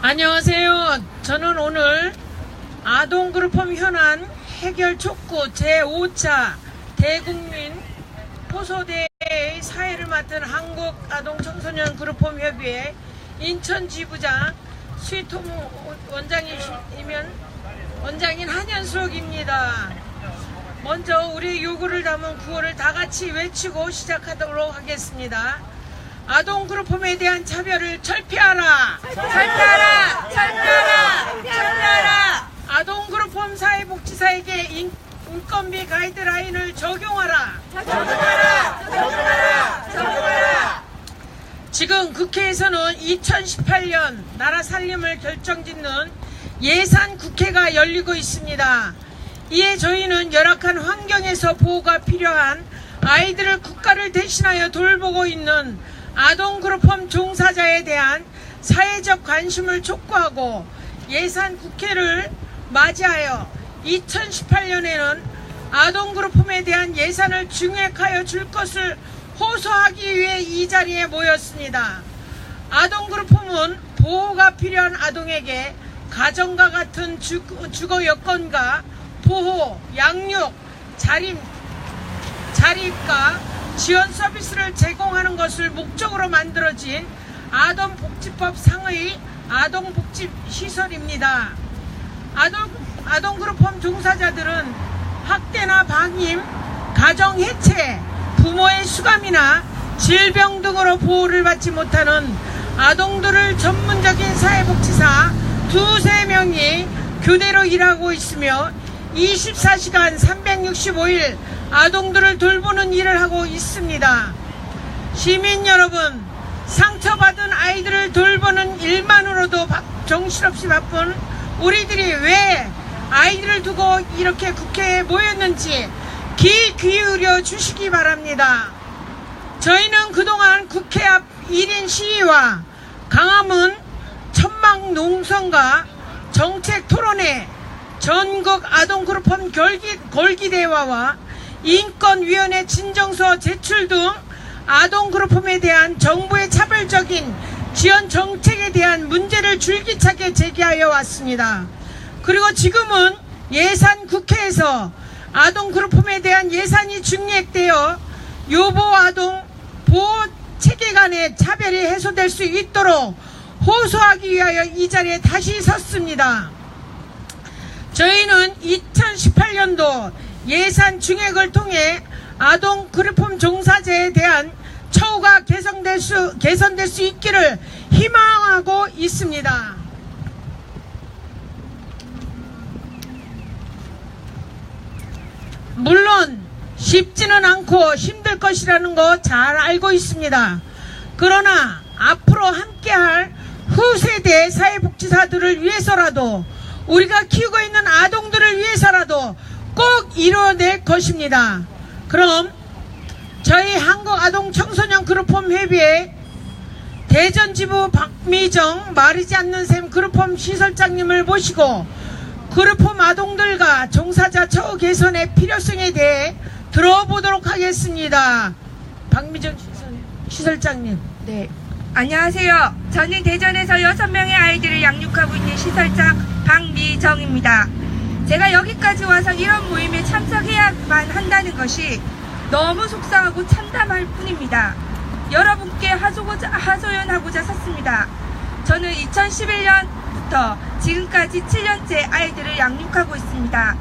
안녕하세요. 저는 오늘 아동그룹홈 현안 해결 촉구 제5차 대국민 호소대의 사회를 맡은 한국아동청소년그룹홈협의회 인천지부장 수희토무 원장인 한현수옥입니다. 먼저 우리의 요구를 담은 구호를 다같이 외치고 시작하도록 하겠습니다. 아동그룹홈에 대한 차별을 철폐하라! 철폐하라! 철폐하라! 철폐하라! 아동그룹홈 사회복지사에게 인건비 가이드라인을 적용하라! 적용하라! 적용하라! 적용하라! 지금 국회에서는 2018년 나라 살림을 결정짓는 예산 국회가 열리고 있습니다. 이에 저희는 열악한 환경에서 보호가 필요한 아이들을 국가를 대신하여 돌보고 있는 아동그룹홈 종사자에 대한 사회적 관심을 촉구하고 예산 국회를 맞이하여 2018년에는 아동그룹홈에 대한 예산을 증액하여 줄 것을 호소하기 위해 이 자리에 모였습니다. 아동그룹홈은 보호가 필요한 아동에게 가정과 같은 주거 여건과 보호, 양육, 자립과 지원 서비스를 제공하는 것을 목적으로 만들어진 아동복지법 상의 아동복지시설입니다. 아동그룹홈 종사자들은 학대나 방임, 가정해체, 부모의 수감이나 질병 등으로 보호를 받지 못하는 아동들을 전문적인 사회복지사 2~3명이 교대로 일하고 있으며 24시간 365일 아동들을 돌보는 일을 하고 있습니다. 시민 여러분, 상처받은 아이들을 돌보는 일만으로도 정신없이 바쁜 우리들이 왜 아이들을 두고 이렇게 국회에 모였는지 귀 기울여 주시기 바랍니다. 저희는 그동안 국회 앞 1인 시위와 강화문 천막농성과 정책 토론회, 전국 아동그룹홈 골기대화와 인권위원회 진정서 제출 등 아동그룹홈에 대한 정부의 차별적인 지원 정책에 대한 문제를 줄기차게 제기하여 왔습니다. 그리고 지금은 예산 국회에서 아동그룹홈에 대한 예산이 증액되어 요보아동 보호체계 간의 차별이 해소될 수 있도록 호소하기 위하여 이 자리에 다시 섰습니다. 저희는 2018년도 예산 증액을 통해 아동그룹홈 종사자에 대한 처우가 개선될 수 있기를 희망하고 있습니다. 물론 쉽지는 않고 힘들 것이라는 거 잘 알고 있습니다. 그러나 앞으로 함께할 후세대 사회복지사들을 위해서라도 우리가 키우고 있는 아동들을 위해서라도 꼭 이뤄낼 것입니다. 그럼 저희 한국아동청소년그룹홈 협의회 대전지부 박미정 마르지 않는 샘 그룹홈 시설장님을 모시고 그룹홈 아동들과 종사자 처우 개선의 필요성에 대해 들어보도록 하겠습니다. 박미정 시설장님. 네. 안녕하세요. 저는 대전에서 6명의 아이들을 양육하고 있는 시설장 박미정입니다. 제가 여기까지 와서 이런 모임에 참석해야만 한다는 것이 너무 속상하고 참담할 뿐입니다. 여러분께 하소연하고자 섰습니다. 저는 2011년부터 지금까지 7년째 아이들을 양육하고 있습니다.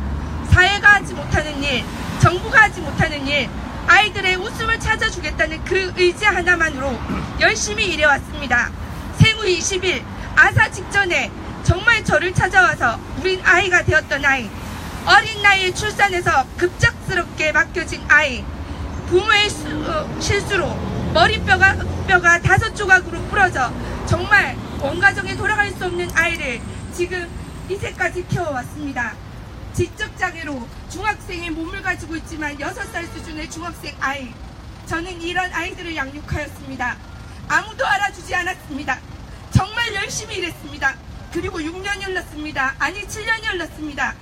사회가 하지 못하는 일, 정부가 하지 못하는 일, 아이들의 웃음을 찾아주겠다는 그 의지 하나만으로 열심히 일해왔습니다. 생후 20일 아사 직전에 정말 저를 찾아와서 우린 아이가 되었던 아이, 어린 나이에 출산해서 급작스럽게 맡겨진 아이, 부모의 실수로 머리뼈가 5조각으로 부러져 정말 온 가정에 돌아갈 수 없는 아이를 지금 이제까지 키워왔습니다. 지적장애로 중학생의 몸을 가지고 있지만 6살 수준의 중학생 아이, 저는 이런 아이들을 양육하였습니다. 아무도 알아주지 않았습니다. 정말 열심히 일했습니다. 그리고 6년이 흘렀습니다. 아니 7년이 흘렀습니다.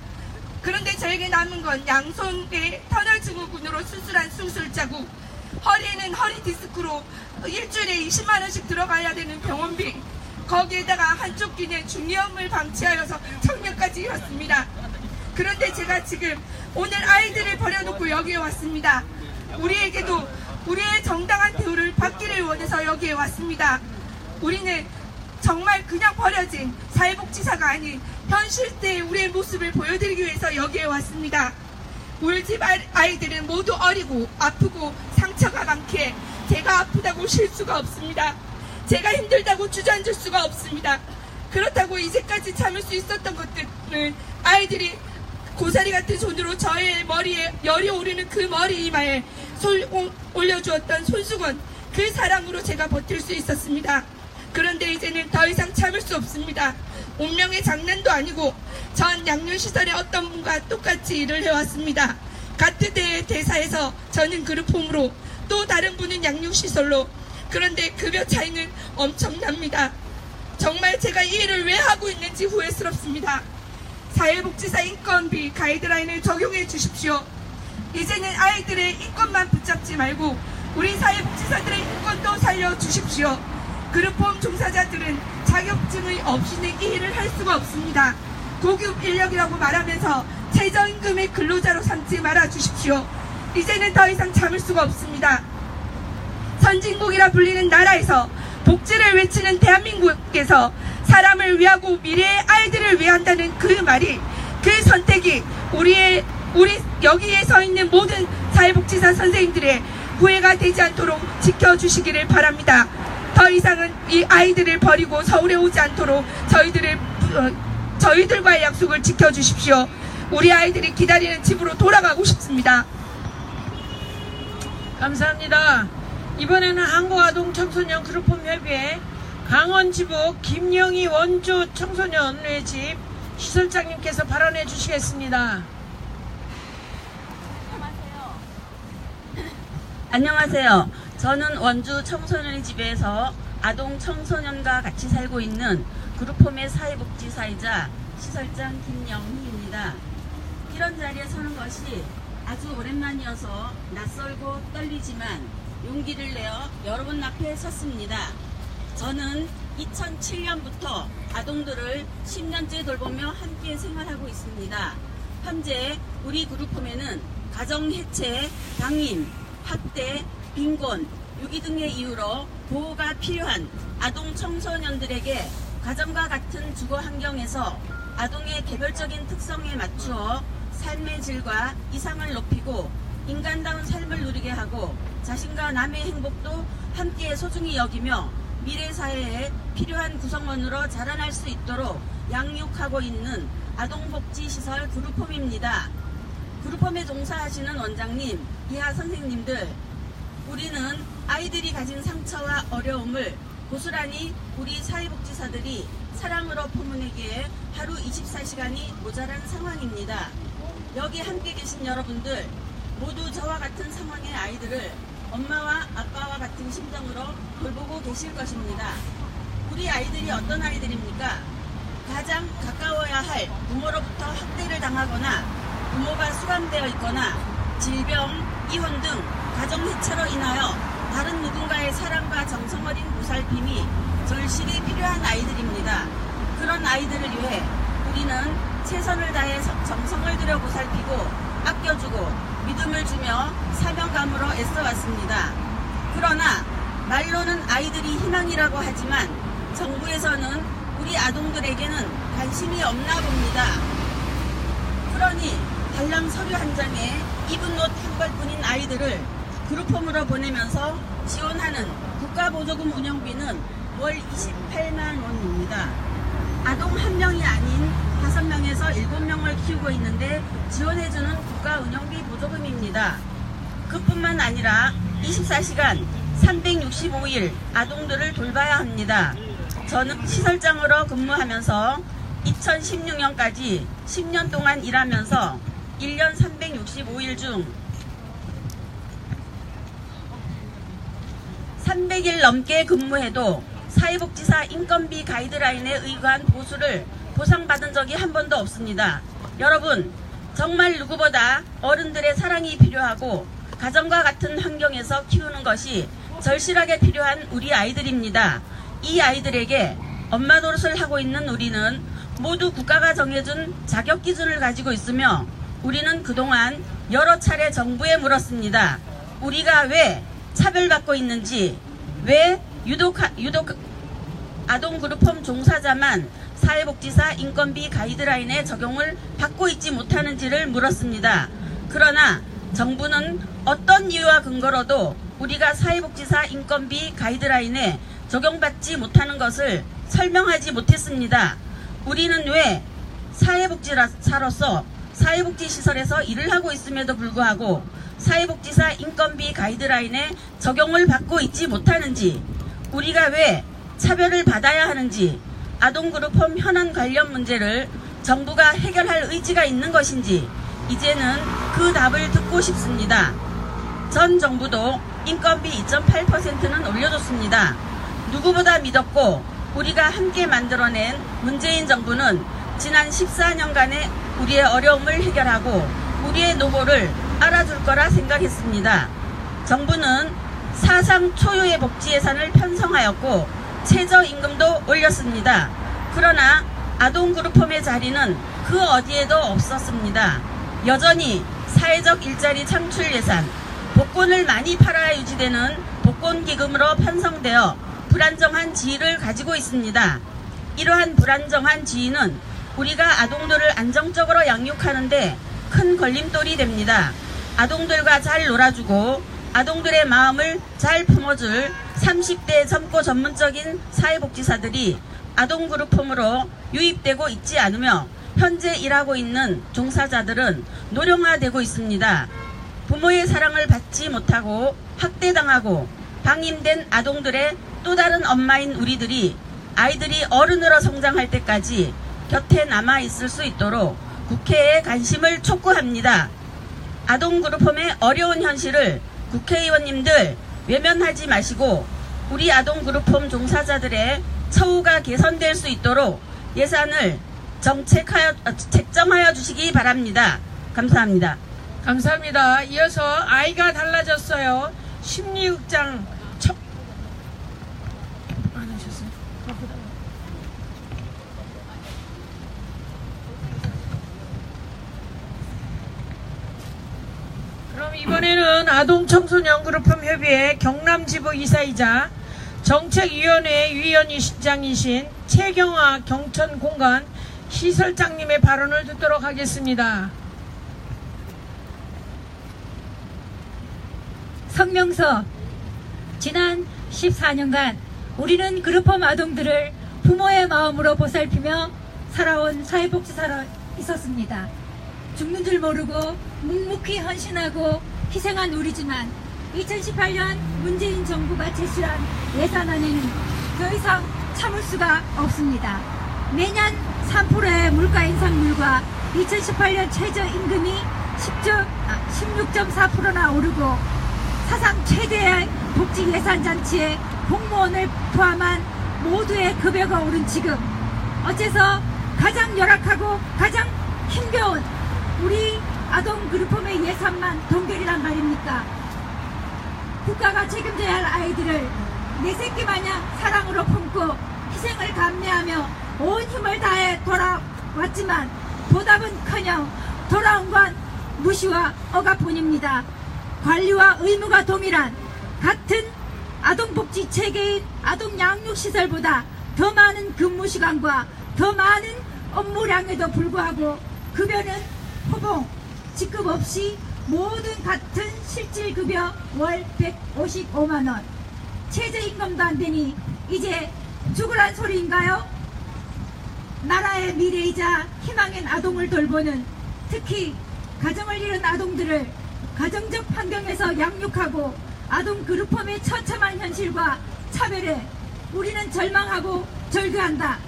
그런데 저에게 남은 건 양손에 터널 증후군으로 수술한 수술 자국, 허리에는 허리 디스크로 일주일에 20만원씩 들어가야 되는 병원비, 거기에다가 한쪽 귀는 중이염을 방치하여서 청년까지 이뤘습니다. 그런데 제가 지금 오늘 아이들을 버려놓고 여기에 왔습니다. 우리에게도 우리의 정당한 대우를 받기를 원해서 여기에 왔습니다. 우리는 정말 그냥 버려진 사회복지사가 아닌 현실대의 우리의 모습을 보여드리기 위해서 여기에 왔습니다. 우리 집 아이들은 모두 어리고 아프고 상처가 많기에 제가 아프다고 쉴 수가 없습니다. 제가 힘들다고 주저앉을 수가 없습니다. 그렇다고 이제까지 참을 수 있었던 것들은 아이들이 고사리 같은 손으로 저의 머리에 열이 오르는 그 머리 이마에 올려주었던 손수건, 그 사랑으로 제가 버틸 수 있었습니다. 그런데 이제는 더 이상 참을 수 없습니다. 운명의 장난도 아니고 전 양육시설의 어떤 분과 똑같이 일을 해왔습니다. 같은 대사에서 저는 그룹홈으로, 또 다른 분은 양육시설로. 그런데 급여 차이는 엄청납니다. 정말 제가 이 일을 왜 하고 있는지 후회스럽습니다. 사회복지사 인건비 가이드라인을 적용해 주십시오. 이제는 아이들의 인권만 붙잡지 말고 우리 사회복지사들의 인권도 살려주십시오. 그룹홈 종사자들은 자격증이 없이는 이 일을 할 수가 없습니다. 고급 인력이라고 말하면서 최저임금의 근로자로 삼지 말아 주십시오. 이제는 더 이상 참을 수가 없습니다. 선진국이라 불리는 나라에서 복지를 외치는 대한민국에서 사람을 위하고 미래의 아이들을 위한다는 그 말이, 그 선택이 우리 여기에 서 있는 모든 사회복지사 선생님들의 후회가 되지 않도록 지켜주시기를 바랍니다. 더 이상은 이 아이들을 버리고 서울에 오지 않도록 저희들과의 약속을 지켜주십시오. 우리 아이들이 기다리는 집으로 돌아가고 싶습니다. 감사합니다. 이번에는 한국아동청소년 그룹홈 협의회 강원지부 김영희 원주 청소년의 집 시설장님께서 발언해 주시겠습니다. 안녕하세요. 저는 원주 청소년의 집에서 아동 청소년과 같이 살고 있는 그룹홈의 사회복지사이자 시설장 김영희입니다. 이런 자리에 서는 것이 아주 오랜만이어서 낯설고 떨리지만 용기를 내어 여러분 앞에 섰습니다. 저는 2007년부터 아동들을 10년째 돌보며 함께 생활하고 있습니다. 현재 우리 그룹홈에는 가정해체, 방임, 학대, 빈곤, 유기 등의 이유로 보호가 필요한 아동 청소년들에게 가정과 같은 주거 환경에서 아동의 개별적인 특성에 맞추어 삶의 질과 이상을 높이고 인간다운 삶을 누리게 하고 자신과 남의 행복도 함께 소중히 여기며 미래 사회에 필요한 구성원으로 자라날 수 있도록 양육하고 있는 아동복지시설 그룹홈입니다. 그룹홈에 종사하시는 원장님, 이하 선생님들, 우리는 아이들이 가진 상처와 어려움을 고스란히 우리 사회복지사들이 사랑으로 품어내기에 하루 24시간이 모자란 상황입니다. 여기 함께 계신 여러분들 모두 저와 같은 상황의 아이들을 엄마와 아빠와 같은 심정으로 돌보고 계실 것입니다. 우리 아이들이 어떤 아이들입니까? 가장 가까워야 할 부모로부터 학대를 당하거나 부모가 수감되어 있거나 질병, 이혼 등 가정해체로 인하여 다른 누군가의 사랑과 정성어린 보살핌이 절실히 필요한 아이들입니다. 그런 아이들을 위해 우리는 최선을 다해 정성을 들여 보살피고 아껴주고 믿음을 주며 사명감으로 애써왔습니다. 그러나 말로는 아이들이 희망이라고 하지만 정부에서는 우리 아동들에게는 관심이 없나 봅니다. 그러니 달랑 서류 한 장에 입은 옷 한 벌뿐인 아이들을 그룹홈으로 보내면서 지원하는 국가보조금 운영비는 월 28만 원입니다. 아동 한 명이 아닌 5명에서 7명을 키우고 있는데 지원해주는 국가 운영비 보조금입니다. 그뿐만 아니라 24시간 365일 아동들을 돌봐야 합니다. 저는 시설장으로 근무하면서 2016년까지 10년 동안 일하면서 1년 365일 중 300일 넘게 근무해도 사회복지사 인건비 가이드라인에 의거한 보수를 보상받은 적이 한 번도 없습니다. 여러분, 정말 누구보다 어른들의 사랑이 필요하고 가정과 같은 환경에서 키우는 것이 절실하게 필요한 우리 아이들입니다. 이 아이들에게 엄마 노릇을 하고 있는 우리는 모두 국가가 정해준 자격 기준을 가지고 있으며 우리는 그동안 여러 차례 정부에 물었습니다. 우리가 왜 차별받고 있는지, 왜 유독 아동 그룹홈 종사자만 사회복지사 인건비 가이드라인의 적용을 받고 있지 못하는지를 물었습니다. 그러나 정부는 어떤 이유와 근거로도 우리가 사회복지사 인건비 가이드라인에 적용받지 못하는 것을 설명하지 못했습니다. 우리는 왜 사회복지사로서 사회복지시설에서 일을 하고 있음에도 불구하고 사회복지사 인건비 가이드라인에 적용을 받고 있지 못하는지, 우리가 왜 차별을 받아야 하는지, 아동그룹홈 현안 관련 문제를 정부가 해결할 의지가 있는 것인지 이제는 그 답을 듣고 싶습니다. 전 정부도 인건비 2.8%는 올려줬습니다. 누구보다 믿었고 우리가 함께 만들어낸 문재인 정부는 지난 14년간의 우리의 어려움을 해결하고 우리의 노고를 알아줄 거라 생각했습니다. 정부는 사상 초유의 복지 예산을 편성하였고 최저임금도 올렸습니다. 그러나 아동그룹홈의 자리는 그 어디에도 없었습니다. 여전히 사회적 일자리 창출 예산, 복권을 많이 팔아야 유지되는 복권기금으로 편성되어 불안정한 지위를 가지고 있습니다. 이러한 불안정한 지위는 우리가 아동들을 안정적으로 양육하는데 큰 걸림돌이 됩니다. 아동들과 잘 놀아주고 아동들의 마음을 잘 품어줄 30대 젊고 전문적인 사회복지사들이 아동그룹홈으로 유입되고 있지 않으며 현재 일하고 있는 종사자들은 노령화되고 있습니다. 부모의 사랑을 받지 못하고 학대당하고 방임된 아동들의 또 다른 엄마인 우리들이 아이들이 어른으로 성장할 때까지 곁에 남아있을 수 있도록 국회에 관심을 촉구합니다. 아동그룹홈의 어려운 현실을 국회의원님들 외면하지 마시고 우리 아동그룹홈 종사자들의 처우가 개선될 수 있도록 예산을 책정하여 주시기 바랍니다. 감사합니다. 감사합니다. 이어서 아이가 달라졌어요. 심리극장 안 하셨어요? 그럼 이번에는 아동청소년그룹홈 협의회 경남지부 이사이자 정책위원회 위원장이신 최경화 경천공간 시설장님의 발언을 듣도록 하겠습니다. 성명서. 지난 14년간 우리는 그룹홈 아동들을 부모의 마음으로 보살피며 살아온 사회복지사로 있었습니다. 죽는 줄 모르고 묵묵히 헌신하고 희생한 우리지만 2018년 문재인 정부가 제출한 예산안에는 더 이상 참을 수가 없습니다. 매년 3%의 물가 인상률과 2018년 최저임금이 16.4%나 오르고 사상 최대의 복지 예산 잔치에 공무원을 포함한 모두의 급여가 오른 지금 어째서 가장 열악하고 가장 힘겨운 우리 아동 그룹홈의 예산만 동결이란 말입니까? 국가가 책임져야 할 아이들을 내 새끼 마냥 사랑으로 품고 희생을 감내하며 온 힘을 다해 돌아왔지만 보답은커녕 돌아온 건 무시와 억압뿐입니다. 관리와 의무가 동일한 같은 아동복지 체계인 아동양육시설보다 더 많은 근무시간과 더 많은 업무량에도 불구하고 급여는 호봉, 직급 없이 모든 같은 실질급여 월 155만원, 최저임금도 안되니 이제 죽으란 소리인가요? 나라의 미래이자 희망인 아동을 돌보는, 특히 가정을 잃은 아동들을 가정적 환경에서 양육하고 아동 그룹홈의 처참한 현실과 차별에 우리는 절망하고 절규한다.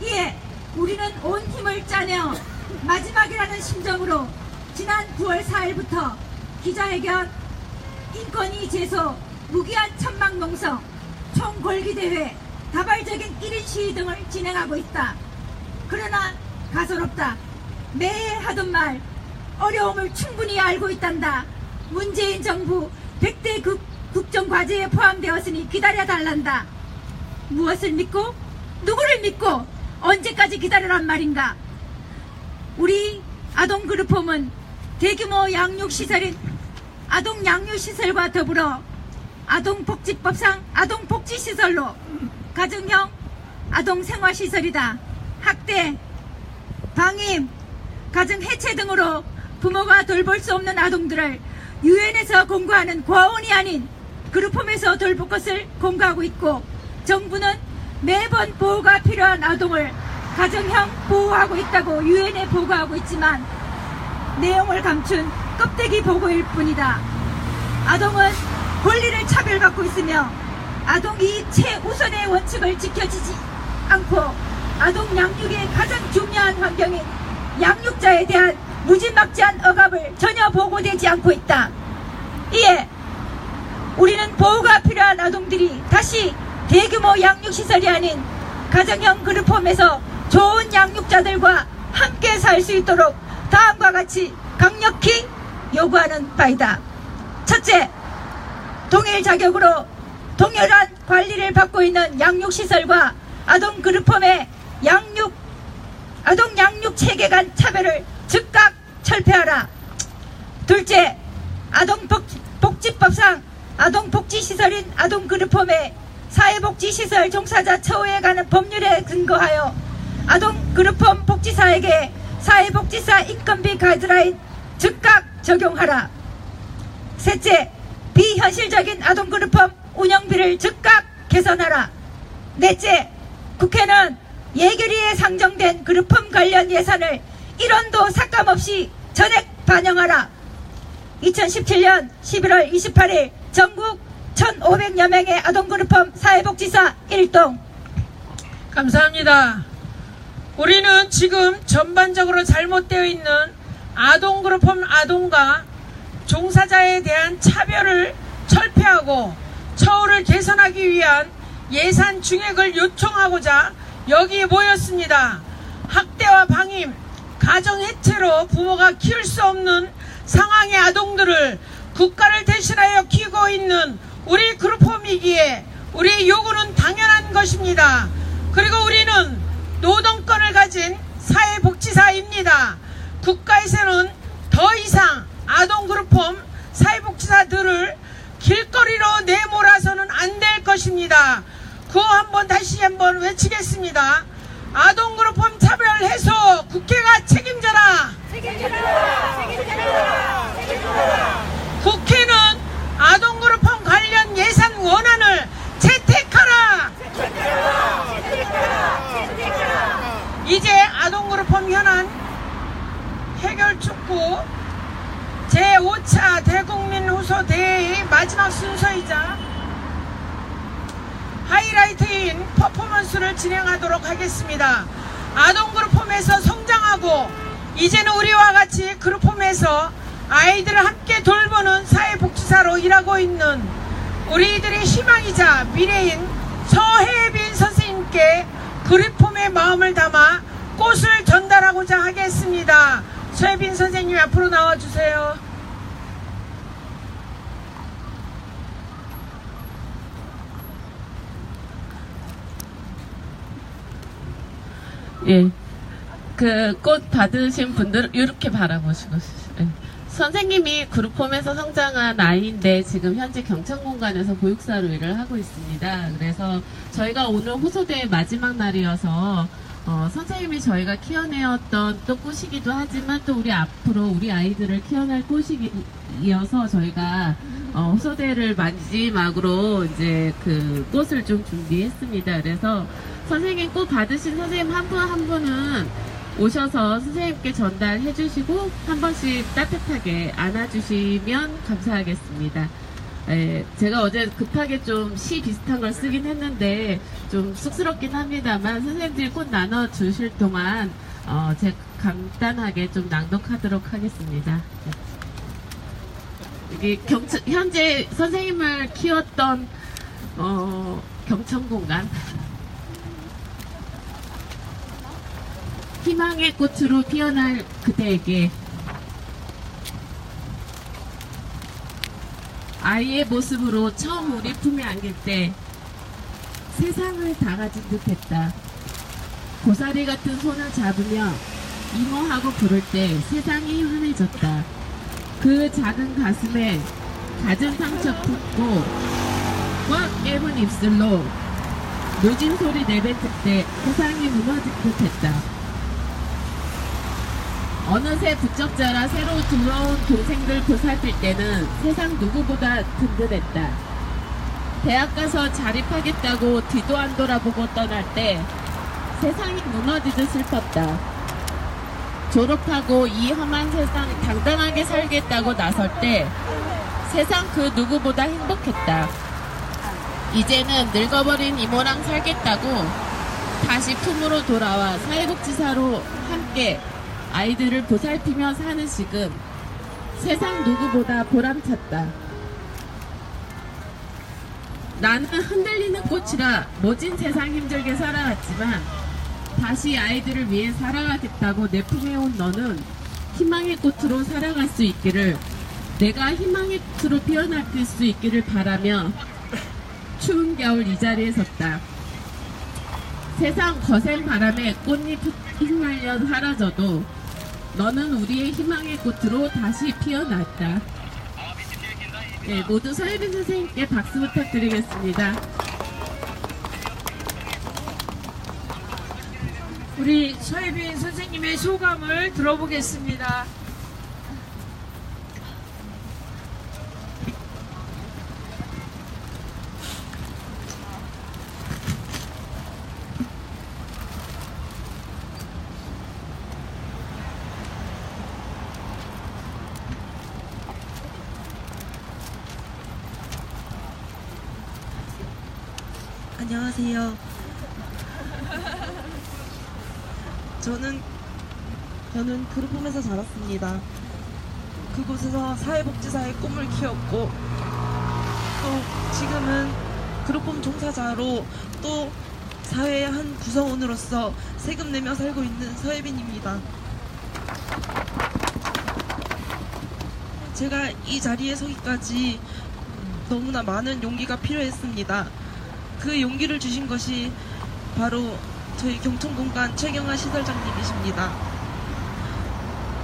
이에 우리는 온 힘을 짜내어 마지막이라는 심정으로 지난 9월 4일부터 기자회견, 인권위 제소, 무기한 천막농성, 총궐기대회, 다발적인 1인 시위 등을 진행하고 있다. 그러나 가소롭다. 매해 하던 말, 어려움을 충분히 알고 있단다. 문재인 정부 100대 국정과제에 포함되었으니 기다려달란다. 무엇을 믿고 누구를 믿고 언제까지 기다리란 말인가? 우리 아동그룹홈은 대규모 양육시설인 아동양육시설과 더불어 아동복지법상 아동복지시설로 가정형 아동생활시설이다. 학대, 방임, 가정해체 등으로 부모가 돌볼 수 없는 아동들을 유엔에서 공고하는 과원이 아닌 그룹홈에서 돌볼 것을 공고하고 있고, 정부는 매번 보호가 필요한 아동을 가정형 보호하고 있다고 유엔에 보고하고 있지만 내용을 감춘 껍데기 보고일 뿐이다. 아동은 권리를 차별받고 있으며 아동 이익 최우선의 원칙을 지켜지지 않고 아동 양육의 가장 중요한 환경인 양육자에 대한 무지막지한 억압을 전혀 보고되지 않고 있다. 이에 우리는 보호가 필요한 아동들이 다시 대규모 양육시설이 아닌 가정형 그룹홈에서 좋은 양육자들과 함께 살 수 있도록 다음과 같이 강력히 요구하는 바이다. 첫째, 동일 자격으로 동일한 관리를 받고 있는 양육시설과 아동 그룹홈의 아동 양육 체계 간 차별을 즉각 철폐하라. 둘째, 아동복지법상 아동복지시설인 아동그룹홈의 사회복지시설 종사자 처우에 관한 법률에 근거하여 아동그룹홈 복지사에게 사회복지사 인건비 가이드라인 즉각 적용하라. 셋째, 비현실적인 아동그룹홈 운영비를 즉각 개선하라. 넷째, 국회는 예결위에 상정된 그룹홈 관련 예산을 1원도 삭감 없이 전액 반영하라. 2017년 11월 28일 전국 1,500여 명의 아동그룹홈 사회복지사 1동. 감사합니다. 우리는 지금 전반적으로 잘못되어 있는 아동그룹홈 아동과 종사자에 대한 차별을 철폐하고 처우를 개선하기 위한 예산 증액을 요청하고자 여기에 모였습니다. 학대와 방임, 가정해체로 부모가 키울 수 없는 상황의 아동들을 국가를 대신하여 키우고 있는 우리 그룹홈이기에 우리의 요구는 당연한 것입니다. 그리고 우리는 노동권을 가진 사회복지사입니다. 국가에서는 더 이상 아동그룹홈 사회복지사들을 길거리로 내몰아서는 안 될 것입니다. 구호 한번 다시 한번 외치겠습니다. 아동그룹홈 차별 해소 국회가 책임져라. 국회는 아동그룹홈 관련 예산 원안을 채택하라. 이제 아동그룹홈 현안 해결 촉구 제5차 대국민 호소 대회의 마지막 순서이자 하이라이트인 퍼포먼스를 진행하도록 하겠습니다. 아동그룹홈에서 성장하고 이제는 우리와 같이 그룹홈에서 아이들을 함께 돌보는 사회복지사로 일하고 있는 우리들의 희망이자 미래인 서혜빈 선생님께 그룹홈의 마음을 담아 꽃을 전달하고자 하겠습니다. 서혜빈 선생님 앞으로 나와주세요. 예, 그 꽃 받으신 분들 이렇게 바라보시고, 예. 선생님이 그룹홈에서 성장한 아이인데 지금 현재 경천공간에서 보육사로 일을 하고 있습니다. 그래서 저희가 오늘 호소대회 마지막 날이어서 선생님이 저희가 키워내었던 또 꽃이기도 하지만 또 우리 앞으로 우리 아이들을 키워낼 꽃이어서 저희가 호소대회를 마지막으로 이제 그 꽃을 좀 준비했습니다. 그래서 선생님 꽃 받으신 선생님 한 분 한 분은 오셔서 선생님께 전달해 주시고 한 번씩 따뜻하게 안아주시면 감사하겠습니다. 제가 어제 급하게 좀 시 비슷한 걸 쓰긴 했는데 좀 쑥스럽긴 합니다만 선생님들이 꽃 나눠주실 동안 제가 간단하게 좀 낭독하도록 하겠습니다. 이게 현재 선생님을 키웠던 경천공간 희망의 꽃으로 피어날 그대에게 아이의 모습으로 처음 우리 품에 안길 때 세상을 다 가진 듯했다. 고사리 같은 손을 잡으며 이모하고 부를 때 세상이 환해졌다. 그 작은 가슴에 갖은 상처 품고 꽉 깨문 입술로 노진 소리 내뱉을 때 세상이 무너질 듯했다. 어느새 부쩍 자라 새로 들어온 동생들 보살필 때는 세상 누구보다 든든했다. 대학 가서 자립하겠다고 뒤도 안 돌아보고 떠날 때 세상이 무너지듯 슬펐다. 졸업하고 이 험한 세상 당당하게 살겠다고 나설 때 세상 그 누구보다 행복했다. 이제는 늙어버린 이모랑 살겠다고 다시 품으로 돌아와 사회복지사로 함께 아이들을 보살피며 사는 지금 세상 누구보다 보람찼다. 나는 흔들리는 꽃이라 모진 세상 힘들게 살아왔지만 다시 아이들을 위해 살아가겠다고 내 품에 온 너는 희망의 꽃으로 살아갈 수 있기를, 내가 희망의 꽃으로 피어날 수 있기를 바라며 추운 겨울 이 자리에 섰다. 세상 거센 바람에 꽃잎 휘말려 사라져도 너는 우리의 희망의 꽃으로 다시 피어났다. 네, 모두 서예빈 선생님께 박수 부탁드리겠습니다. 우리 서예빈 선생님의 소감을 들어보겠습니다. 안녕하세요. 저는 그룹홈에서 자랐습니다. 그곳에서 사회복지사의 꿈을 키웠고 또 지금은 그룹홈 종사자로 또 사회의 한 구성원으로서 세금 내며 살고 있는 서예빈입니다. 제가 이 자리에 서기까지 너무나 많은 용기가 필요했습니다. 그 용기를 주신 것이 바로 저희 경천공간 최경아 시설장님이십니다.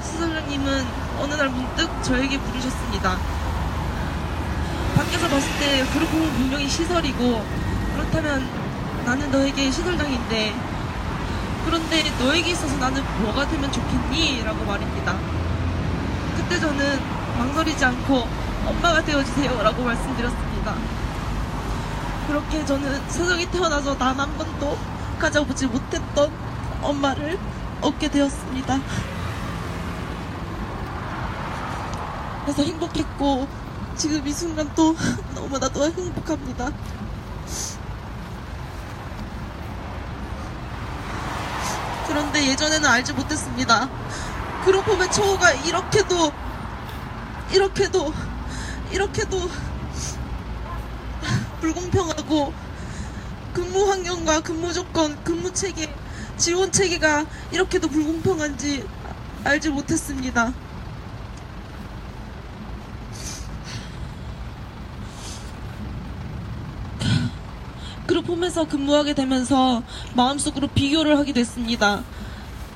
시설장님은 어느 날 문득 저에게 부르셨습니다. 밖에서 봤을 때 그룹홈은 분명히 시설이고 그렇다면 나는 너에게 시설장인데 그런데 너에게 있어서 나는 뭐가 되면 좋겠니? 라고 말입니다. 그때 저는 망설이지 않고 엄마가 되어주세요 라고 말씀드렸습니다. 그렇게 저는 세상에 태어나서 단 한 번도 가져보지 못했던 엄마를 얻게 되었습니다. 그래서 행복했고 지금 이 순간 또 너무나도 행복합니다. 그런데 예전에는 알지 못했습니다. 그룹홈의 처우가 이렇게도 불공평하고 근무 환경과 근무 조건, 근무 체계, 지원 체계가 이렇게도 불공평한지 알지 못했습니다. 그룹홈에서 근무하게 되면서 마음속으로 비교를 하게 됐습니다.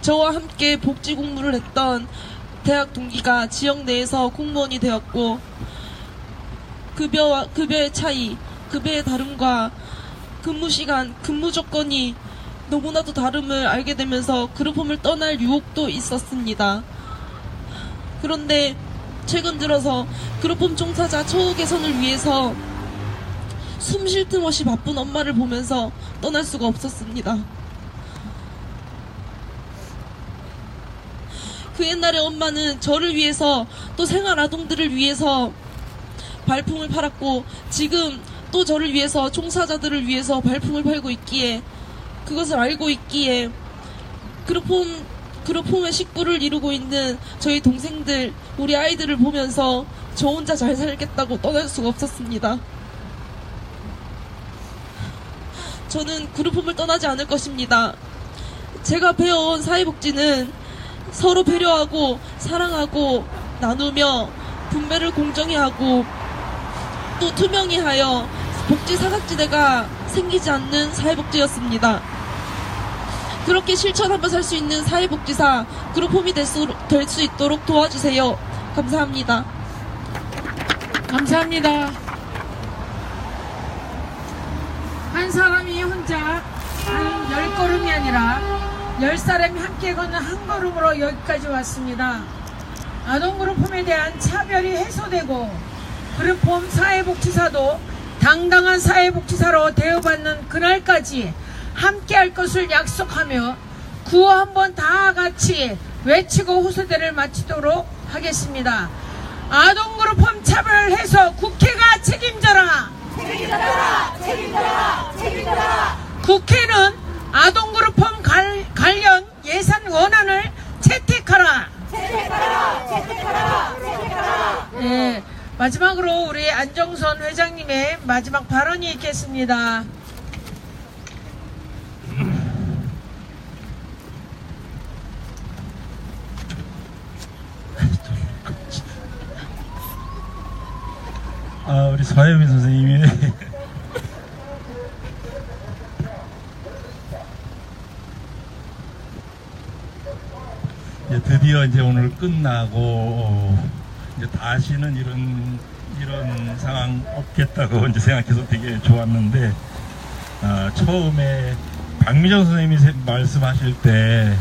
저와 함께 복지 공부를 했던 대학 동기가 지역 내에서 공무원이 되었고 급여의 차이, 급여의 다름과 근무 시간, 근무 조건이 너무나도 다름을 알게 되면서 그룹홈을 떠날 유혹도 있었습니다. 그런데 최근 들어서 그룹홈 종사자 처우 개선을 위해서 숨 쉴 틈 없이 바쁜 엄마를 보면서 떠날 수가 없었습니다. 그 옛날에 엄마는 저를 위해서 또 생활 아동들을 위해서 발품을 팔았고 지금 또 저를 위해서 종사자들을 위해서 발품을 팔고 있기에 그것을 알고 있기에 그룹홈의 식구를 이루고 있는 저희 동생들, 우리 아이들을 보면서 저 혼자 잘 살겠다고 떠날 수가 없었습니다. 저는 그룹홈을 떠나지 않을 것입니다. 제가 배워온 사회복지는 서로 배려하고 사랑하고 나누며 분배를 공정히 하고 또 투명히 하여 복지 사각지대가 생기지 않는 사회복지였습니다. 그렇게 실천하며 살 수 있는 사회복지사 그룹홈이 될 수 있도록 도와주세요. 감사합니다. 감사합니다. 한 사람이 혼자 한 10걸음이 아니라 10사람이 함께 걷는 한 걸음으로 여기까지 왔습니다. 아동그룹홈에 대한 차별이 해소되고 그룹홈 사회복지사도 당당한 사회복지사로 대우받는 그날까지 함께 할 것을 약속하며 구호 한번 다 같이 외치고 호소대를 마치도록 하겠습니다. 아동그룹홈 차별 해소 국회가 책임져라! 책임져라! 책임져라! 책임져라! 국회는 아동그룹홈 관련 예산 원안을 채택하라! 채택하라! 채택하라! 채택하라! 네, 마지막으로 우리 안정선 회장님의 마지막 발언이 있겠습니다. 우리 서혜민 선생님이 드디어 이제 오늘 끝나고 이제 다시는 이런 상황 없겠다고 이제 생각해서 되게 좋았는데, 처음에 박미정 선생님이 말씀하실 때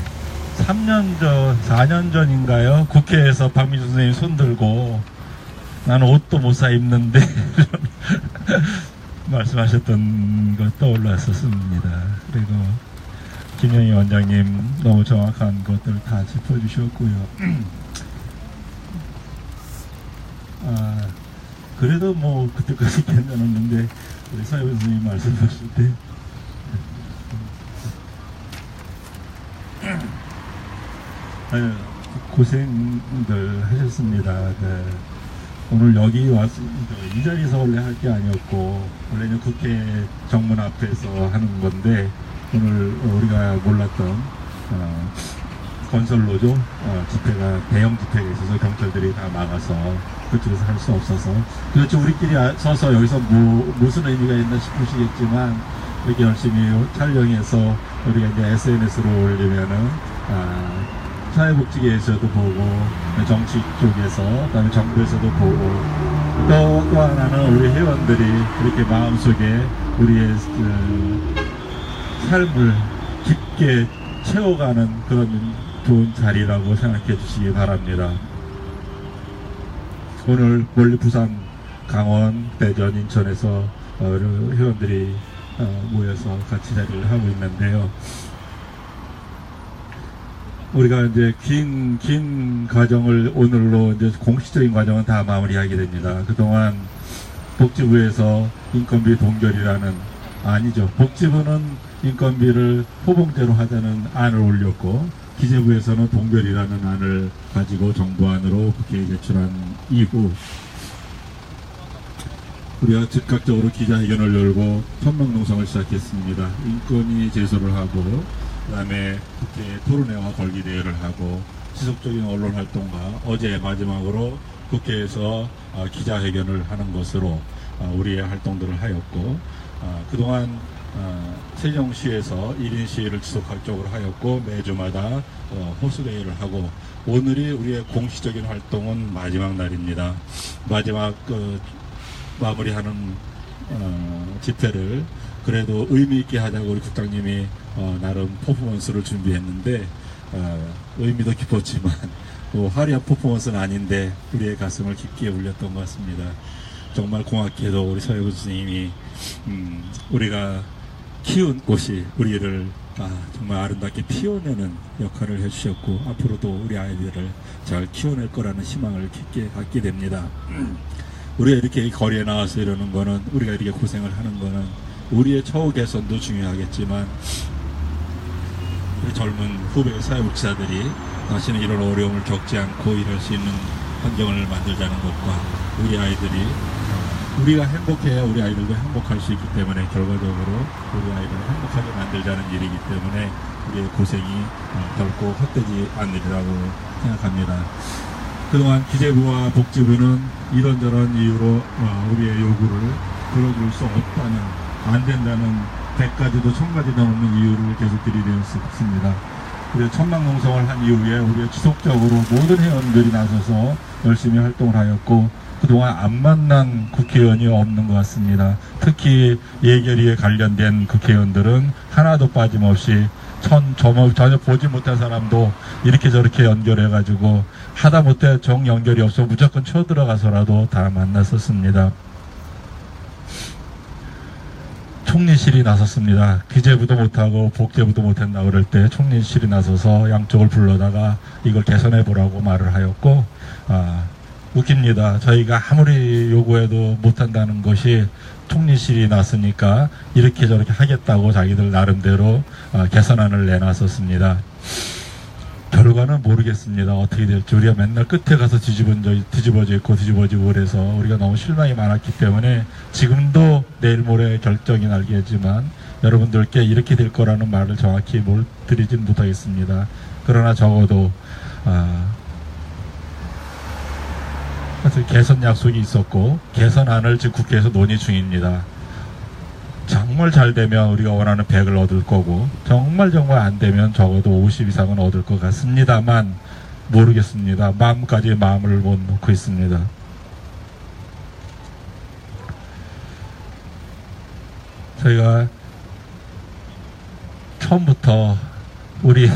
4년 전인가요? 국회에서 박미정 선생님 손 들고 나는 옷도 못 사 입는데 말씀하셨던 거 떠올랐었습니다. 그리고 김영희 원장님 너무 정확한 것들 다 짚어주셨고요. 그래도 뭐 그때까지 괜찮았는데 우리 서혜원 선생님 말씀하실 때 고생들 하셨습니다. 네. 오늘 여기 와서 이 자리에서 원래 할 게 아니었고 원래는 국회 정문 앞에서 하는 건데 오늘 우리가 몰랐던 건설로죠. 집회가 대형 집회가 있어서 경찰들이 다 막아서 그쪽에서 할 수 없어서 그렇죠. 우리끼리 서서 여기서 무슨 의미가 있나 싶으시겠지만 이렇게 열심히 촬영해서 우리가 이제 SNS로 올리면은 사회복지계에서도 보고 정치 쪽에서 그다음에 정부에서도 보고 또 하나는 우리 회원들이 이렇게 마음속에 우리의 삶을 깊게 채워가는 그런 좋은 자리라고 생각해 주시기 바랍니다. 오늘 멀리 부산, 강원, 대전, 인천에서 회원들이 모여서 같이 자리를 하고 있는데요. 우리가 이제 긴 과정을 오늘로 이제 공식적인 과정은 다 마무리하게 됩니다. 그동안 복지부에서 인건비 동결이라는 아니죠. 복지부는 인건비를 호봉제로 하자는 안을 올렸고 기재부에서는 동결이라는 안을 가지고 정부안으로 국회에 제출한 이후 우리가 즉각적으로 기자회견을 열고 천막농성을 시작했습니다. 인권위 제소를 하고 그 다음에 국회 토론회와 걸기대회를 하고 지속적인 언론활동과 어제 마지막으로 국회에서 기자회견을 하는 것으로 우리의 활동들을 하였고 그동안 세종시에서 1인 시위를 지속적으로 하였고 매주마다 호수대회를 하고 오늘이 우리의 공식적인 활동은 마지막 날입니다. 마지막 마무리하는 집회를 그래도 의미있게 하자고 우리 국장님이 나름 퍼포먼스를 준비했는데 의미도 깊었지만 화려한 퍼포먼스는 아닌데 우리의 가슴을 깊게 울렸던 것 같습니다. 정말 고맙게도 우리 서혜구 선생님이 우리가 키운 꽃이 우리를 정말 아름답게 피워내는 역할을 해주셨고 앞으로도 우리 아이들을 잘 키워낼 거라는 희망을 깊게 갖게 됩니다. 우리가 이렇게 거리에 나와서 이러는 거는 우리가 이렇게 고생을 하는 거는 우리의 처우 개선도 중요하겠지만 우리 젊은 후배 사회복지사들이 다시는 이런 어려움을 겪지 않고 일할 수 있는 환경을 만들자는 것과 우리 아이들이 우리가 행복해야 우리 아이들도 행복할 수 있기 때문에 결과적으로 우리 아이들을 행복하게 만들자는 일이기 때문에 우리의 고생이 결코 헛되지 않으리라고 생각합니다. 그동안 기재부와 복지부는 이런저런 이유로 우리의 요구를 들어줄 수 없다는 안 된다는 100가지도 1000가지 넘는 이유를 계속 드리려 싶습니다. 그리고 천막농성을 한 이후에 우리가 지속적으로 모든 회원들이 나서서 열심히 활동을 하였고 그동안 안 만난 국회의원이 없는 것 같습니다. 특히 예결위에 관련된 국회의원들은 하나도 빠짐없이 전혀 보지 못한 사람도 이렇게 저렇게 연결해가지고 하다못해 정 연결이 없어 무조건 쳐들어가서라도 다 만났었습니다. 총리실이 나섰습니다. 기재부도 못하고 복재부도 못한다 그럴 때 총리실이 나서서 양쪽을 불러다가 이걸 개선해 보라고 말을 하였고, 웃깁니다. 저희가 아무리 요구해도 못한다는 것이 총리실이 났으니까 이렇게 저렇게 하겠다고 자기들 나름대로 개선안을 내놨었습니다. 결과는 모르겠습니다. 어떻게 될지. 우리가 맨날 끝에 가서 뒤집어져 있고 뒤집어지고 그래서 우리가 너무 실망이 많았기 때문에 지금도 내일 모레 결정이 나겠지만 여러분들께 이렇게 될 거라는 말을 정확히 드리진 못하겠습니다. 그러나 적어도 개선 약속이 있었고 개선안을 지금 국회에서 논의 중입니다. 정말 잘 되면 우리가 원하는 100을 얻을 거고 정말 안 되면 적어도 50 이상은 얻을 것 같습니다만 모르겠습니다. 마음까지 마음을 못 놓고 있습니다. 저희가 처음부터 우리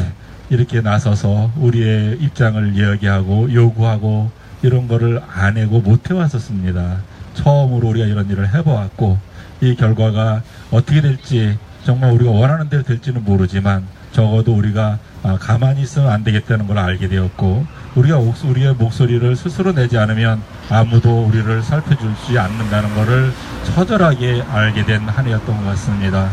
이렇게 나서서 우리의 입장을 이야기하고 요구하고 이런 거를 안 해고 못 해왔었습니다. 처음으로 우리가 이런 일을 해보았고 이 결과가 어떻게 될지 정말 우리가 원하는 대로 될지는 모르지만 적어도 우리가 가만히 있으면 안 되겠다는 걸 알게 되었고 우리가 우리의 목소리를 스스로 내지 않으면 아무도 우리를 살펴주지 않는다는 것을 처절하게 알게 된 한 해였던 것 같습니다.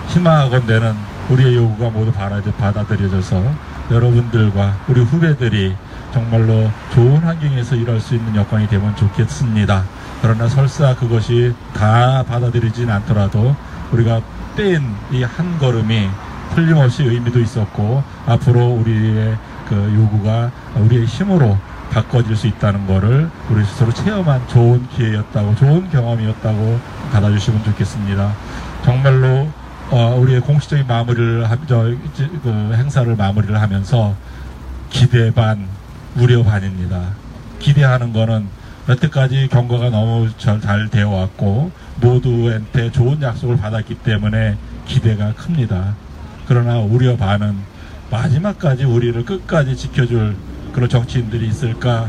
희망하건대는 우리의 요구가 모두 받아들여져서 여러분들과 우리 후배들이 정말로 좋은 환경에서 일할 수 있는 여건이 되면 좋겠습니다. 그러나 설사 그것이 다 받아들이진 않더라도 우리가 뗀 이 한 걸음이 틀림없이 의미도 있었고 앞으로 우리의 그 요구가 우리의 힘으로 바꿔질 수 있다는 것을 우리 스스로 체험한 좋은 기회였다고 좋은 경험이었다고 받아주시면 좋겠습니다. 정말로 우리의 공식적인 마무리를 그 행사를 마무리를 하면서 기대 반 우려 반입니다. 기대하는 거는 여태까지 경과가 너무 잘 되어 왔고 모두한테 좋은 약속을 받았기 때문에 기대가 큽니다. 그러나 우려 반은 마지막까지 우리를 끝까지 지켜줄 그런 정치인들이 있을까?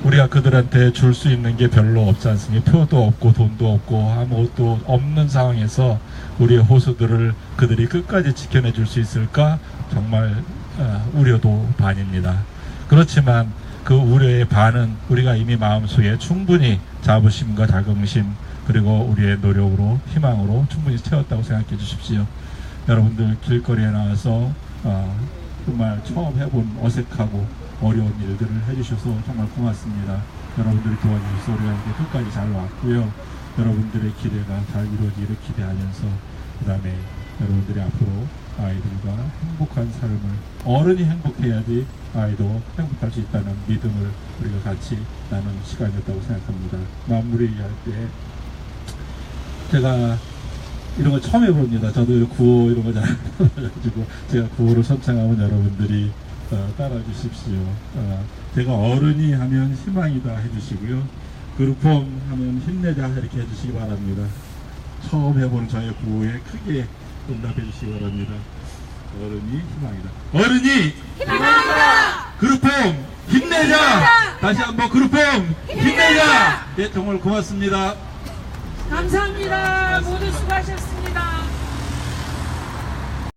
우리가 그들한테 줄 수 있는 게 별로 없지 않습니까? 표도 없고 돈도 없고 아무것도 없는 상황에서 우리의 호수들을 그들이 끝까지 지켜내 줄 수 있을까? 정말 우려도 반입니다. 그렇지만 그 우려의 반은 우리가 이미 마음속에 충분히 자부심과 자긍심 그리고 우리의 노력으로 희망으로 충분히 채웠다고 생각해 주십시오. 여러분들 길거리에 나와서 정말 처음 해본 어색하고 어려운 일들을 해주셔서 정말 고맙습니다. 여러분들이 도와주셔서 우리가 이제 끝까지 잘 왔고요. 여러분들의 기대가 잘 이루어지기를 기대하면서 그 다음에 여러분들이 앞으로 아이들과 행복한 삶을 어른이 행복해야지 아이도 행복할 수 있다는 믿음을 우리가 같이 나누는 시간이었다고 생각합니다. 마무리할 때 제가 이런 거 처음 해봅니다. 저도 구호 이런 거 잘 해가지고 제가 구호를 선창하면 여러분들이 따라 주십시오. 제가 어른이 하면 희망이다 해주시고요. 그룹홈 하면 힘내자 이렇게 해주시기 바랍니다. 처음 해보는 저의 구호에 크게 응답해 주시기 바랍니다. 어른이 희망이다. 어른이 희망이다. 그룹홈 힘내자. 다시 한번 그룹홈 힘내자. 예, 정말 고맙습니다. 감사합니다. 모두 수고하셨습니다.